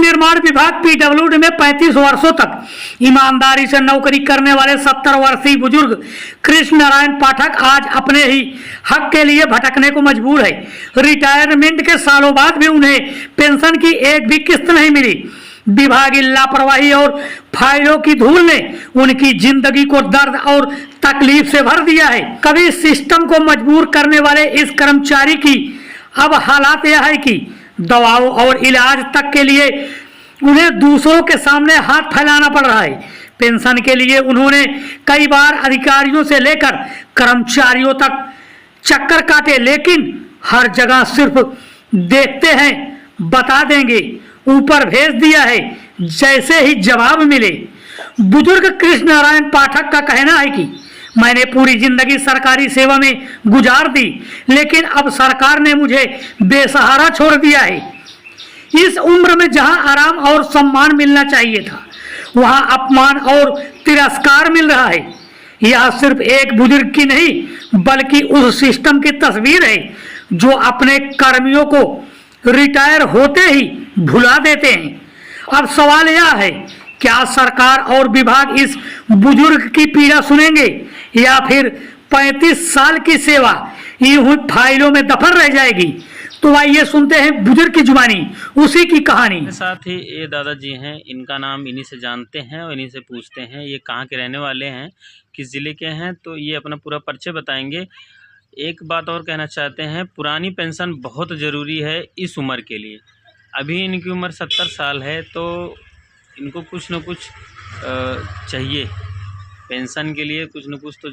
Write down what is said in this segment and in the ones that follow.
निर्माण विभाग पीडब्ल्यूडी में 35 वर्षों तक ईमानदारी से नौकरी करने वाले 70 वर्षीय बुजुर्ग कृष्ण नारायण पाठक आज अपने ही हक के लिए भटकने को मजबूर है। रिटायरमेंट के सालों बाद भी उन्हें पेंशन की एक भी किस्त नहीं मिली। विभागीय लापरवाही और फाइलों की धूल ने उनकी जिंदगी को दर्द और तकलीफ से भर दिया है। कभी सिस्टम को मजबूर करने वाले इस कर्मचारी की अब हालात यह है कि दवाओं और इलाज तक के लिए उन्हें दूसरों के सामने हाथ फैलाना पड़ रहा है। पेंशन के लिए उन्होंने कई बार अधिकारियों से लेकर कर्मचारियों तक चक्कर काटे, लेकिन हर जगह सिर्फ देखते हैं, बता देंगे, ऊपर भेज दिया है, जैसे ही जवाब मिले। बुजुर्ग कृष्ण नारायण पाठक का कहना है कि मैंने पूरी जिंदगी सरकारी सेवा में गुजार दी, लेकिन अब सरकार ने मुझे बेसहारा छोड़ दिया है। इस उम्र में जहां आराम और सम्मान मिलना चाहिए था, वहां अपमान और तिरस्कार मिल रहा है। यह सिर्फ एक बुजुर्ग की नहीं, बल्कि उस सिस्टम की तस्वीर है जो अपने कर्मियों को रिटायर होते ही भुला देते हैं। अब सवाल यह है, क्या सरकार और विभाग इस बुजुर्ग की पीड़ा सुनेंगे या फिर 35 साल की सेवा यूं ही फाइलों में दफन रह जाएगी? तो आइए सुनते हैं बुजुर्ग की जुबानी, उसी की कहानी। साथ ही ये दादाजी हैं, इनका नाम इन्हीं से जानते हैं और इन्हीं से पूछते हैं ये कहाँ के रहने वाले हैं, किस ज़िले के हैं, तो ये अपना पूरा परिचय बताएंगे। एक बात और कहना चाहते हैं, पुरानी पेंशन बहुत ज़रूरी है इस उम्र के लिए। अभी इनकी उम्र 70 साल है, तो इनको कुछ न कुछ चाहिए पेंशन के लिए, कुछ न कुछ तो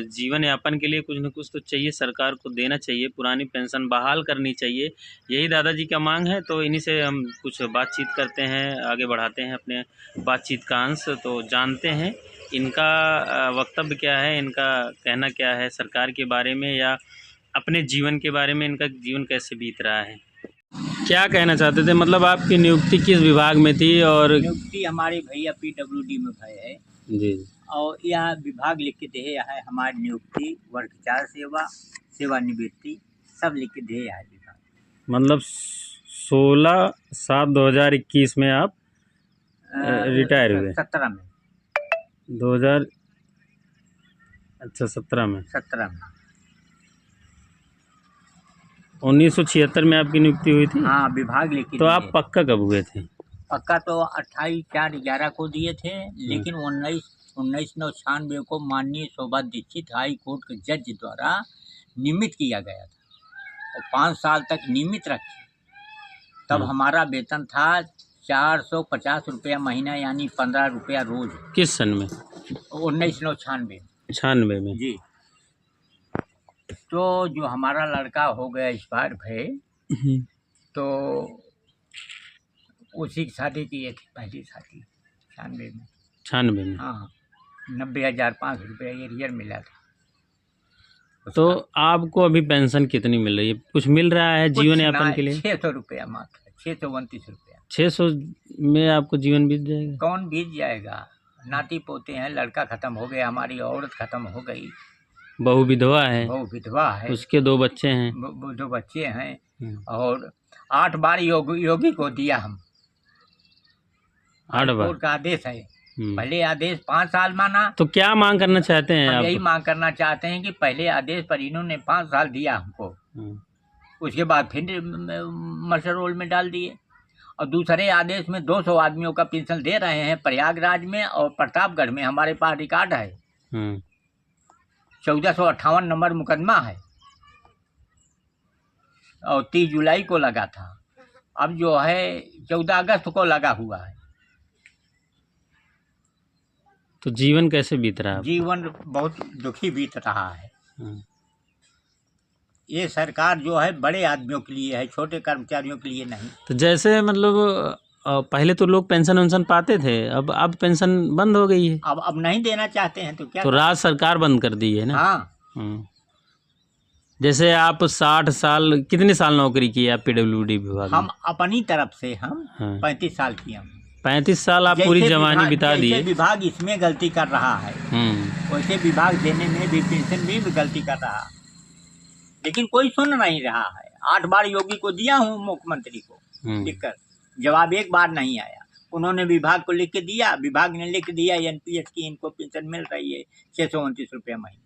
जीवन यापन के लिए कुछ न कुछ तो चाहिए, सरकार को देना चाहिए, पुरानी पेंशन बहाल करनी चाहिए। यही दादाजी का मांग है, तो इन्हीं से हम कुछ बातचीत करते हैं, आगे बढ़ाते हैं अपने बातचीत का अंश। तो जानते हैं इनका वक्तव्य क्या है, इनका कहना क्या है सरकार के बारे में या अपने जीवन के बारे में, इनका जीवन कैसे बीत रहा है, क्या कहना चाहते थे। मतलब आपकी नियुक्ति किस विभाग में थी? और नियुक्ति हमारे भैया पीडब्ल्यूडी में भय है जी, और यह विभाग लिख के दे है हमारी नियुक्ति, वर्ग 4 सेवा, सेवानिवृत्ति सब लिख के दे है विभाग। मतलब 16/7/2021 में आप रिटायर हुए? 17 में 2000 अच्छा 17 में 1976 में आपकी नियुक्ति हुई थी। हाँ, विभाग लिख के तो आप पक्का कब हुए थे? पक्का तो 28/4/11 को दिए थे, लेकिन 1996 को माननीय शोभा दीक्षित हाई कोर्ट के जज द्वारा नियमित किया गया था और 5 साल तक नियमित रखे। तब हमारा वेतन था 450 रुपया महीना, यानी 15 रुपया रोज। किस सन में? 1996 में जी। तो जो हमारा लड़का हो गया इस बार भय, तो उसी की शादी किए थे, पहली शादी 96 में। हाँ, 90,500 रुपया एरियर मिला था। तो आपको अभी पेंशन कितनी मिल रही है? कुछ मिल रहा है जीवन यापन के लिए? 600 रुपया मात्र, 629 रुपया। 600 में आपको जीवन बीत जाएगा? कौन बीत जाएगा? नाती पोते हैं, लड़का खत्म हो गया, हमारी औरत खत्म हो गई, बहू विधवा है, उसके 2 बच्चे हैं, 2 बच्चे हैं, और 8 बार योगी को दिया हम। 8 बार कोर्ट का आदेश है, पहले आदेश 5 साल माना। तो क्या मांग करना चाहते हैं आप? यही मांग करना चाहते हैं कि पहले आदेश पर इन्होंने 5 साल दिया हमको, उसके बाद फिर मर्सर रोल में डाल दिए, और दूसरे आदेश में 200 आदमियों का पेंशन दे रहे हैं प्रयागराज में और प्रतापगढ़ में। हमारे पास रिकॉर्ड है, 1458 नंबर मुकदमा है और 30 जुलाई को लगा था, अब जो है 14 अगस्त को लगा हुआ है। तो जीवन कैसे बीत रहा है? जीवन बहुत दुखी बीत रहा है। ये सरकार जो है बड़े आदमियों के लिए है, छोटे कर्मचारियों के लिए नहीं। तो जैसे मतलब पहले तो लोग पेंशन वेंशन पाते थे, अब पेंशन बंद हो गई है। अब नहीं देना चाहते हैं तो क्या? तो राज्य सरकार बंद कर दी है ना। हाँ। जैसे आप 60 साल, कितने साल नौकरी की आप पीडब्ल्यूडी विभाग में? हम अपनी तरफ से हम 35 साल किए। 35 साल आप पूरी जवानी बिता दिए। विभाग इसमें गलती कर रहा है, वैसे विभाग देने में भी पेंशन भी गलती कर रहा है, लेकिन कोई सुन नहीं रहा है। 8 बार योगी को दिया हूँ, मुख्यमंत्री को लिखकर, जवाब एक बार नहीं आया। उन्होंने विभाग को लिख के दिया, विभाग ने लिख दिया एनपीएस की इनको पेंशन मिल रही है 629 रुपये महीने।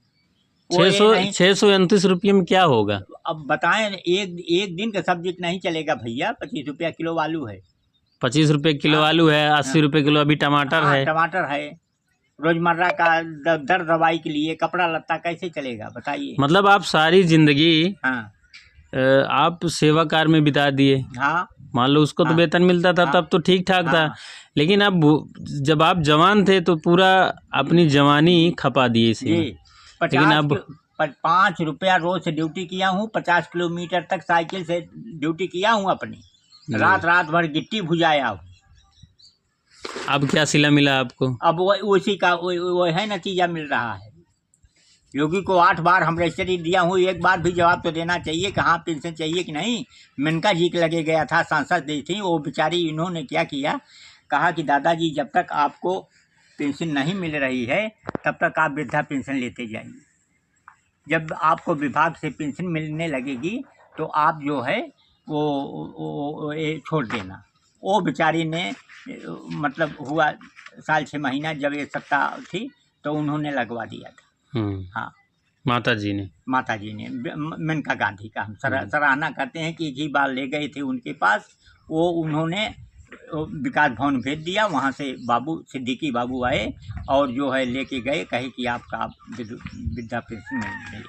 वो ये नहीं- 629 रुपये में क्या होगा? अब बताएं, एक दिन का सब्जेक्ट नहीं चलेगा भैया। 25 रुपया किलो आलू है, 25 रुपये किलो आलू है, 80 रुपये किलो अभी टमाटर हाँ, है। टमाटर है। रोजमर्रा का दर दवाई के लिए कपड़ा लत्ता कैसे चलेगा बताइए। मतलब आप सारी जिंदगी हाँ आप सेवा कार्य में बिता दिए। हाँ मान लो उसको तो हाँ, वेतन मिलता था हाँ, तब तो ठीक ठाक था, हाँ। लेकिन अब जब आप जवान थे तो पूरा अपनी जवानी खपा दिए इसी में। जी लेकिन अब 5 रुपया रोज से ड्यूटी किया हूँ, 50 किलोमीटर तक साइकिल से ड्यूटी किया हूँ अपनी, रात भर गिट्टी भुजाया हूँ। अब क्या सिला मिला आपको? अब उसी का वो है नतीजा मिल रहा है। योगी को 8 बार हम रजिस्ट्री दिया हूँ, एक बार भी जवाब तो देना चाहिए कहाँ पेंशन चाहिए कि नहीं। मेनका जी के लगे गया था, सांसद दी थी, वो बेचारी इन्होंने क्या किया, कहा कि दादाजी जब तक आपको पेंशन नहीं मिल रही है तब तक आप वृद्धा पेंशन लेते जाइए, जब आपको विभाग से पेंशन मिलने लगेगी तो आप जो है वो छोड़ देना। वो बेचारी ने मतलब हुआ साल 6 महीना जब ये सत्ता थी तो उन्होंने लगवा दिया था। हाँ माता जी ने मेनका गांधी का हम सराहना करते हैं कि एक ही बार ले गए थे उनके पास, वो उन्होंने विकास भवन भेज दिया, वहाँ से बाबू सिद्दीकी बाबू आए और जो है लेके गए, कहे कि आपका वृद्धा पेंशन मिलेगी।